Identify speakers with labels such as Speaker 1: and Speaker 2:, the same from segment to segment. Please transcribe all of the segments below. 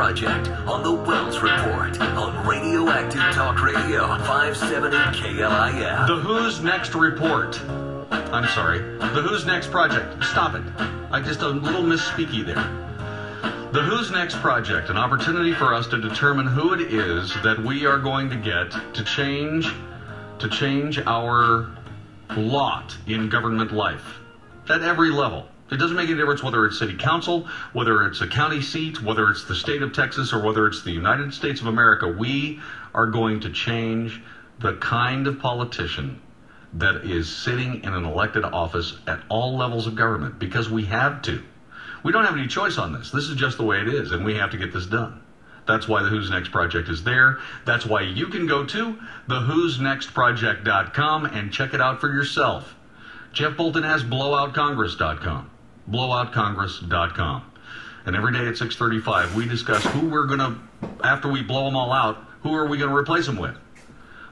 Speaker 1: Project on the Wells Report on Radioactive Talk Radio 570 KLIF.
Speaker 2: The Who's Next Report. I'm sorry. The Who's Next Project. Stop it. I just a little misspeaky there. The Who's Next Project, an opportunity for us to determine who it is that we are going to get to change our lot in government life at every level. It doesn't make any difference whether it's city council, whether it's a county seat, whether it's the state of Texas, or whether it's the United States of America. We are going to change the kind of politician that is sitting in an elected office at all levels of government, because we have to. We don't have any choice on this. This is just the way it is, and we have to get this done. That's why the Who's Next Project is there. That's why you can go to thewho'snextproject.com and check it out for yourself. Jeff Bolton has blowoutcongress.com. blowoutcongress.com. And every day at 6:35, we discuss who we're going to, after we blow them all out, who are we going to replace them with?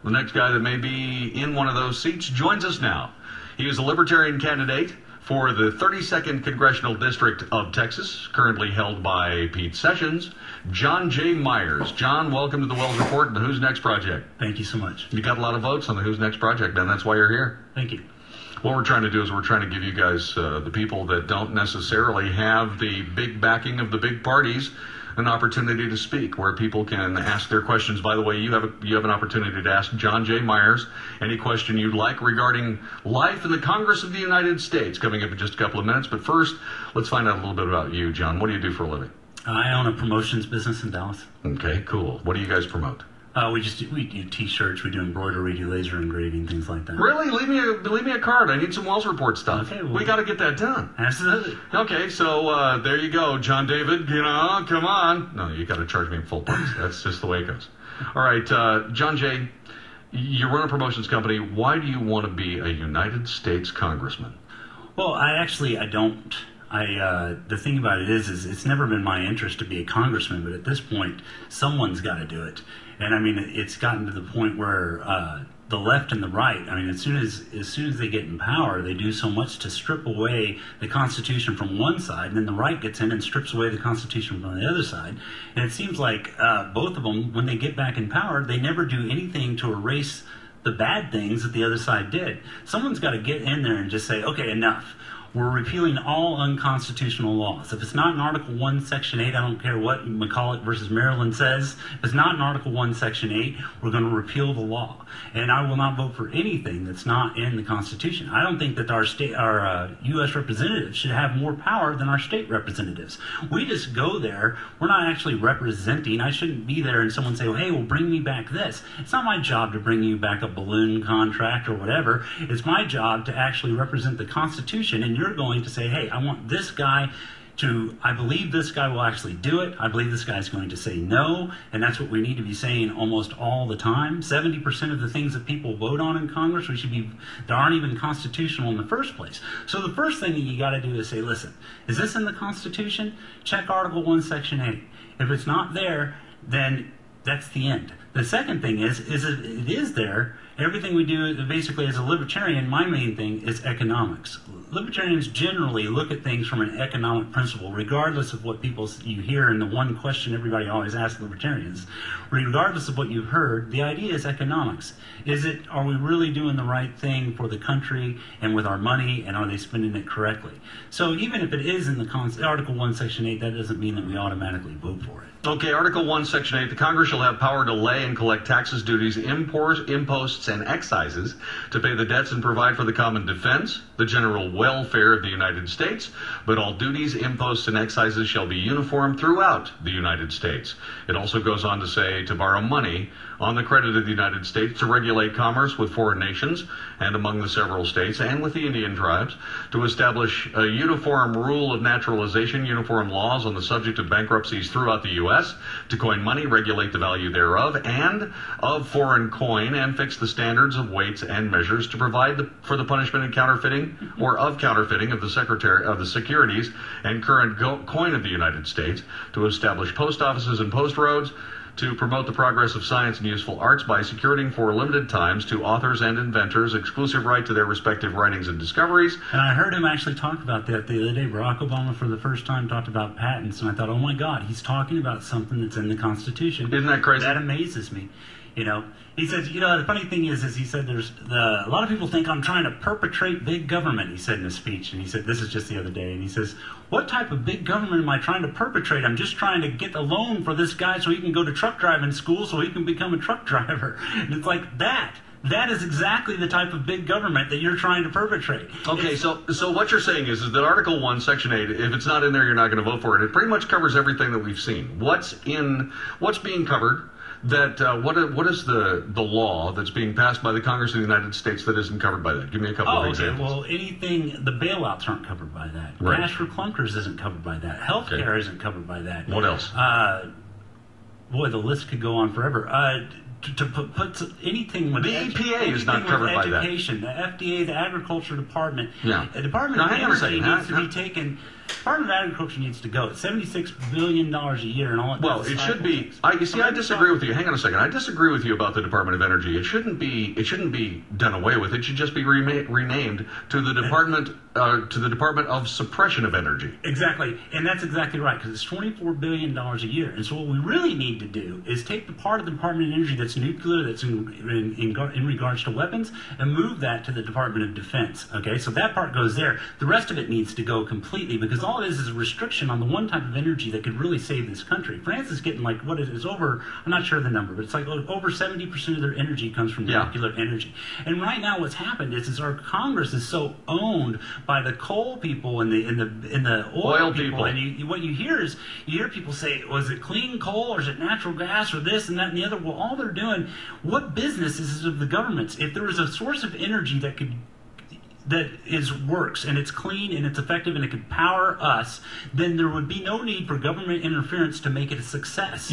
Speaker 2: The next guy that may be in one of those seats joins us now. He is a Libertarian candidate for the 32nd Congressional District of Texas, currently held by Pete Sessions, John J. Myers. John, welcome to the Wells Report and the Who's Next Project.
Speaker 3: Thank you so much.
Speaker 2: You got a lot of votes on the Who's Next Project, and that's why you're here.
Speaker 3: Thank you.
Speaker 2: What we're trying to do is we're trying to give you guys, the people that don't necessarily have the big backing of the big parties, an opportunity to speak, where people can ask their questions. By the way, you have an opportunity to ask John J. Myers any question you'd like regarding life in the Congress of the United States, coming up in just a couple of minutes. But first, let's find out a little bit about you, John. What do you do for a living?
Speaker 3: I own a promotions business in Dallas.
Speaker 2: Okay, cool. What do you guys promote?
Speaker 3: We do T-shirts, we do embroidery, we do laser engraving, things like that.
Speaker 2: Really? Leave me a card. I need some Wells Report stuff.
Speaker 3: Okay, well,
Speaker 2: we got to get that done.
Speaker 3: Absolutely.
Speaker 2: Okay, so there you go, John David. You know, come on. No, you got to charge me full price. That's just the way it goes. All right, John J., you run a promotions company. Why do you want to be a United States congressman?
Speaker 3: Well, I don't. The thing about it is it's never been my interest to be a congressman, but at this point, someone's got to do it. And I mean, it's gotten to the point where the left and the right, I mean, as soon as they get in power, they do so much to strip away the Constitution from one side, and then the right gets in and strips away the Constitution from the other side. And it seems like both of them, when they get back in power, they never do anything to erase the bad things that the other side did. Someone's got to get in there and just say, okay, enough. We're repealing all unconstitutional laws. If it's not in Article 1, Section 8, I don't care what McCulloch versus Maryland says. If it's not in Article 1, Section 8, we're going to repeal the law. And I will not vote for anything that's not in the Constitution. I don't think that our U.S. representatives should have more power than our state representatives. We just go there. We're not actually representing. I shouldn't be there and someone say, well, hey, well, bring me back this. It's not my job to bring you back a balloon contract or whatever. It's my job to actually represent the Constitution, and you're going to say, hey, I want this guy to, I believe this guy will actually do it. I believe this guy's going to say no, and that's what we need to be saying almost all the time. 70% of the things that people vote on in Congress that aren't even constitutional in the first place. So the first thing that you got to do is say, listen, is this in the Constitution? Check Article 1, Section 8. If it's not there, then that's the end. The second thing is it is there. Everything we do, basically, as a libertarian, my main thing is economics. Libertarians generally look at things from an economic principle, regardless of what you hear. And the one question everybody always asks libertarians, regardless of what you've heard, the idea is economics. Are we really doing the right thing for the country and with our money, and are they spending it correctly? So even if it is in the Article 1, Section 8, that doesn't mean that we automatically vote for it.
Speaker 2: Okay, Article 1, Section 8, the Congress shall have power to lay and collect taxes, duties, imposts, and excises to pay the debts and provide for the common defense, the general welfare of the United States, but all duties, imposts, and excises shall be uniform throughout the United States. It also goes on to say to borrow money on the credit of the United States, to regulate commerce with foreign nations and among the several states and with the Indian tribes, to establish a uniform rule of naturalization, uniform laws on the subject of bankruptcies throughout the U.S., to coin money, regulate the value thereof and of foreign coin, and fix the standards of weights and measures, to provide for the punishment and counterfeiting or of counterfeiting of the Secretary of the Securities and current coin of the United States, to establish post offices and post roads, to promote the progress of science and useful arts by securing for limited times to authors and inventors exclusive right to their respective writings and discoveries.
Speaker 3: And I heard him actually talk about that the other day. Barack Obama, for the first time, talked about patents, and I thought, oh my God, he's talking about something that's in the Constitution.
Speaker 2: Isn't that crazy?
Speaker 3: That amazes me. You know, he says, you know, the funny thing is he said a lot of people think I'm trying to perpetrate big government, he said in a speech. And he said, this is just the other day, and he says, what type of big government am I trying to perpetrate? I'm just trying to get a loan for this guy so he can go to truck driving school so he can become a truck driver. And it's like that. That is exactly the type of big government that you're trying to perpetrate.
Speaker 2: Okay, so what you're saying is that Article 1, Section 8, if it's not in there, you're not going to vote for it. It pretty much covers everything that we've seen. What's being covered? What is the law that's being passed by the Congress of the United States that isn't covered by that? Give me a couple of examples.
Speaker 3: Well, the bailouts aren't covered by that.
Speaker 2: Right.
Speaker 3: Cash for clunkers isn't covered by that. Healthcare isn't covered by that.
Speaker 2: What else?
Speaker 3: Boy, the list could go on forever. To put anything with
Speaker 2: the EPA is not covered by that.
Speaker 3: Education, the FDA, the Agriculture Department.
Speaker 2: Yeah.
Speaker 3: The Department of Energy needs to be taken. Department of Agriculture needs to go. It's $76 billion a year, and all it does.
Speaker 2: Well, it should be. I disagree with you. Hang on a second. I disagree with you about the Department of Energy. It shouldn't be done away with. It should just be renamed to the Department of Suppression of Energy.
Speaker 3: Exactly, and that's exactly right, because it's $24 billion a year. And so what we really need to do is take the part of the Department of Energy that's nuclear, that's in regards to weapons, and move that to the Department of Defense. Okay, so that part goes there. The rest of it needs to go completely, because all it is a restriction on the one type of energy that could really save this country. France is getting like, what is it? It's over, I'm not sure of the number, but it's like over 70% of their energy comes from nuclear energy. And right now what's happened is our Congress is so owned by the coal people and the oil people. And what you hear is, you hear people say, was it clean coal or is it natural gas or this and that and the other? Well, all they're doing, what business is it of the governments? If there was a source of energy that works and it's clean and it's effective and it could power us, then there would be no need for government interference to make it a success.